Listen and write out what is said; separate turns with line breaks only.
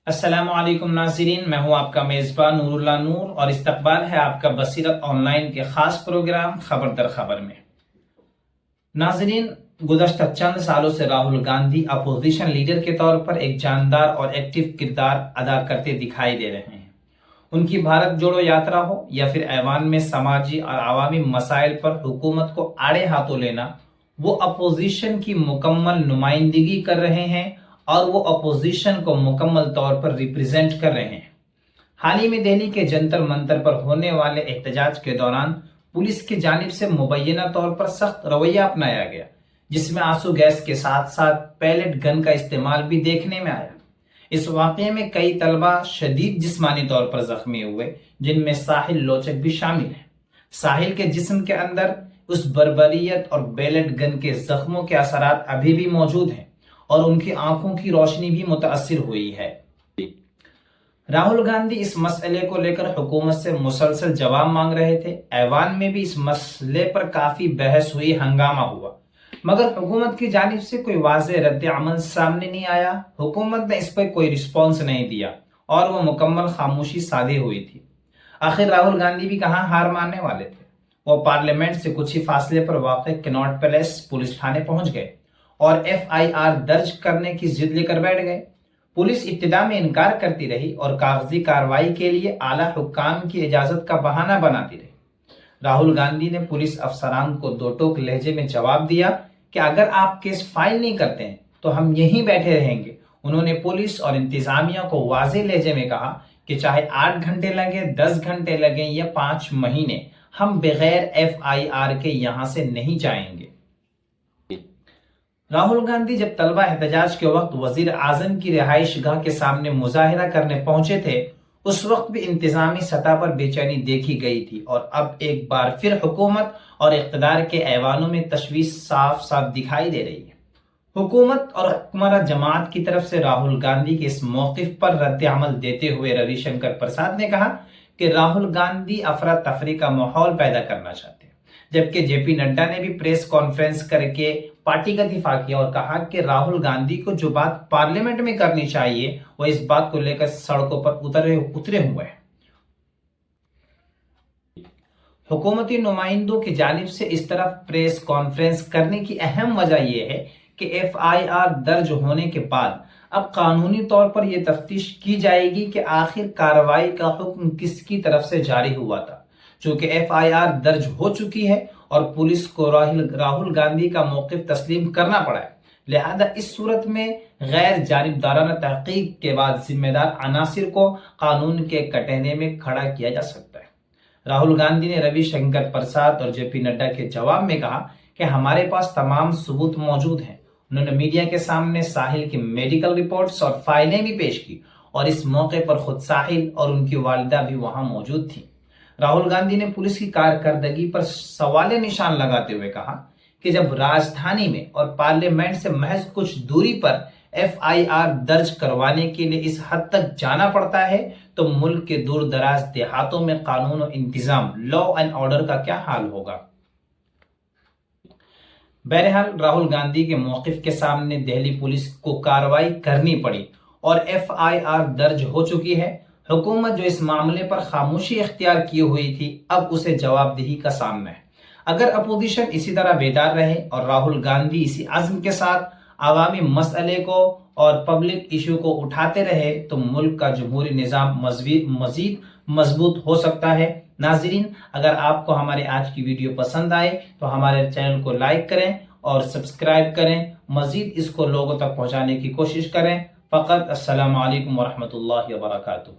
अस्सलाम वालेकुम नाज़रीन, मैं हूं आपका मेज़बान नूरुल्लाह नूर और इस्तकबाल है आपका बसीरत ऑनलाइन के खास प्रोग्राम खबर दर खबर में। नाज़रीन, गुज़श्ता चंद सालों से राहुल गांधी अपोजिशन लीडर के तौर पर एक जानदार और एक्टिव किरदार अदा करते दिखाई दे रहे हैं। उनकी भारत जोड़ो यात्रा हो या फिर ऐवान में समाजी और आवामी मसाइल पर हुकूमत को आड़े हाथों लेना, वो अपोजिशन की मुकम्मल नुमाइंदगी कर रहे हैं और वो अपोजिशन को मुकम्मल तौर पर रिप्रेजेंट कर रहे हैं। हाल ही में दिल्ली के जंतर मंतर पर होने वाले एहतजाज के दौरान पुलिस की जानिब से मुबैना तौर पर सख्त रवैया अपनाया गया, जिसमें आंसू गैस के साथ साथ पैलेट गन का इस्तेमाल भी देखने में आया। इस वाकये में कई तलबा शदीद जिस्मानी तौर पर जख्मी हुए, जिनमें साहिल लोचक भी शामिल है। साहिल के जिस्म के अंदर उस बर्बरियत और बैलेट गन के जख्मों के असरात अभी भी मौजूद हैं और उनकी आंखों की रोशनी भी मुतासिर हुई है। राहुल गांधी इस मसले को लेकर हुकूमत से मुसलसल जवाब मांग रहे थे। ऐवान में भी इस मसले पर काफी बहस हुई, हंगामा हुआ, मगर हुकूमत की जानिब से कोई वाज़ेह रद्द अमल सामने नहीं आया। हुकूमत ने इस पर कोई रिस्पॉन्स नहीं दिया और वो मुकम्मल खामोशी साधी हुई थी। आखिर राहुल गांधी भी कहाँ हार मानने वाले थे। वो पार्लियामेंट से कुछ ही फासले पर वाक़ कनॉट पैलेस पुलिस थाने पहुंच गए और FIR दर्ज करने की जिद लेकर बैठ गए। पुलिस इब्तिदा में इनकार करती रही और कागजी कार्रवाई के लिए आला हुक्काम की इजाजत का बहाना बनाती रही। राहुल गांधी ने पुलिस अफसरान को दो टोक लहजे में जवाब दिया कि अगर आप केस फाइल नहीं करते हैं तो हम यहीं बैठे रहेंगे। उन्होंने पुलिस और इंतजामिया को वाज़ेह लहजे में कहा कि चाहे 8 घंटे लगे, 10 घंटे लगे या 5 महीने, हम बगैर FIR के यहां से नहीं जाएंगे। राहुल गांधी जब तलबा एहतजाज के वक्त वजीर आजम की रिहाइश गाह के सामने मुजाहिरा करने पहुंचे थे, उस वक्त भी इंतजामी सतह पर बेचैनी देखी गई थी और अब एक बार फिर हुकूमत और इक़्तिदार के ऐवानों में तशवीश साफ साफ दिखाई दे रही है। हुकूमत और हुक्मरान जमात की तरफ से राहुल गांधी के इस मौक़िफ़ पर रद्द अमल देते हुए रविशंकर प्रसाद ने कहा कि राहुल गांधी अफरा तफरी का माहौल पैदा करना चाहते हैं, जबकि JP नड्डा ने भी प्रेस कॉन्फ्रेंस करके पार्टी का दिफा किया और कहा कि राहुल गांधी को जो बात पार्लियामेंट में करनी चाहिए वो इस बात को लेकर सड़कों पर उतरे हुए हैं। हुकूमती नुमाइंदों की जानिब से इस तरफ प्रेस कॉन्फ्रेंस करने की अहम वजह यह है कि FIR दर्ज होने के बाद अब कानूनी तौर पर यह तफ्तीश की जाएगी कि आखिर कार्रवाई का हुक्म किसकी तरफ से जारी हुआ था। चूंकि FIR दर्ज हो चुकी है और पुलिस को राहुल गांधी का मौक़िफ़ तस्लीम करना पड़ा है, लिहाजा इस सूरत में गैर जानिबदाराना तहकीक के बाद जिम्मेदार अनासिर को कानून के कटहरे में खड़ा किया जा सकता है। राहुल गांधी ने रविशंकर प्रसाद और JP नड्डा के जवाब में कहा कि हमारे पास तमाम सबूत मौजूद हैं। उन्होंने मीडिया के सामने साहिल की मेडिकल रिपोर्ट्स और फाइलें भी पेश की और इस मौके पर खुद साहिल और उनकी वालिदा भी वहां मौजूद थी। राहुल गांधी ने पुलिस की कारकर्दगी पर सवाल निशान लगाते हुए कहा कि जब राजधानी में और पार्लियामेंट से महज कुछ दूरी पर FIR दर्ज करवाने के लिए इस हद तक जाना पड़ता है तो मुल्क के दूर दराज देहातों में कानून और इंतजाम, लॉ एंड ऑर्डर का क्या हाल होगा। बहरहाल राहुल गांधी के मौक़िफ़ के सामने दिल्ली पुलिस को कार्रवाई करनी पड़ी और FIR दर्ज हो चुकी है। हुकूमत जो इस मामले पर खामोशी इख्तियार की हुई थी, अब उसे जवाबदेही का सामना है। अगर अपोजिशन इसी तरह बेदार रहे और राहुल गांधी इसी अज़्म के साथ आवामी मसले को और पब्लिक इशू को उठाते रहे तो मुल्क का जमहूरी निज़ाम मजीद मजबूत हो सकता है। नाज़रीन, अगर आपको हमारे आज की वीडियो पसंद आए तो हमारे चैनल को लाइक करें और सब्सक्राइब करें। मजीद इसको लोगों तक पहुँचाने की कोशिश करें। फ़कत अस्सलामु अलैकुम वरहमतुल्लाहि वबरकातुहू।